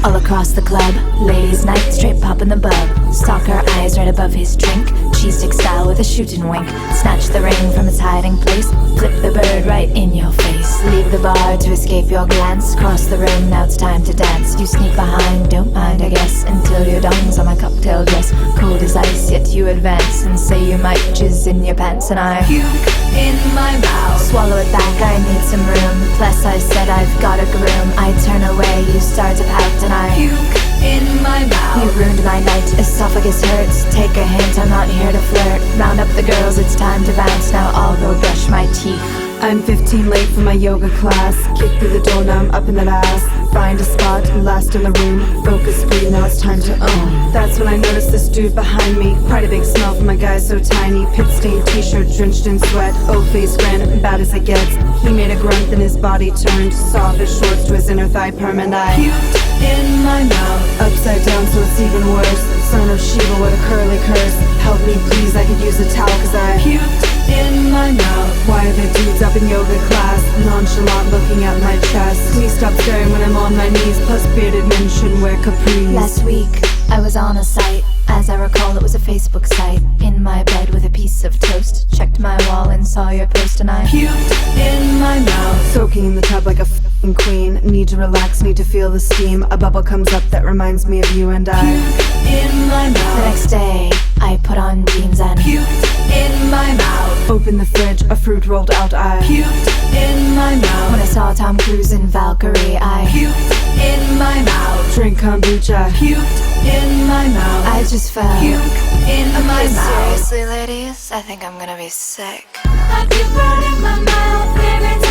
All across the club, ladies' night, straight poppin' the bub. Stalk her eyes right above his drink, cheese stick style with a shootin' wink. Snatch the ring from its hiding place, flip the bird right in your face. Leave the bar to escape your glance, cross the room, now it's time to dance. You sneak behind, don't mind I guess, until your dong's on my cocktail dress. Cold as ice, yet you advance and say you might jizz in your pants. And I puke in my mouth, swallow it back, I need some room. Plus I said I've got a groom. I turn away, you start to pout, and I puke in my mouth. You ruined my night, esophagus hurts. Take a hint, I'm not here to flirt. Round up the girls, it's time to bounce. Now I'll go brush my teeth. I'm 15 late for my yoga class. Kick through the door, now I'm up in that ass. Find a spot, last in the room. Focus, breathe, now it's time to own. That's when I notice this dude behind me. Quite a big smell from a guy so tiny. Pit-stained t-shirt, drenched in sweat. O-face grin, bad as it gets. He made a grunt, then his body turned. Saw his shorts to his inner thigh perm, and I puked in my mouth. Upside down, so it's even worse. Son of Shiva with a curly curse. Help me please, I could use a towel, cause I puked in my mouth. Why are there dudes up in yoga class, nonchalant looking at my chest? Please stop staring when I'm on my knees. Plus bearded men shouldn't wear capris. Last week, I was on a site. As I recall, it was a Facebook site. In my bed with a piece of toast. Checked my wall and saw your post, and I puked in my mouth. Soaking in the tub like a f***ing queen. Need to relax, need to feel the steam. A bubble comes up that reminds me of you, and I puked in my mouth. The next day, I put on jeans and puked in my mouth. Open the fridge, a fruit rolled out, I puked in my mouth. When I saw Tom Cruise in Valkyrie, I puked in my mouth. Drink kombucha, puked in my mouth. I just felt puke in my mouth. Seriously, ladies, I think I'm gonna be sick. I keep running my mouth every time.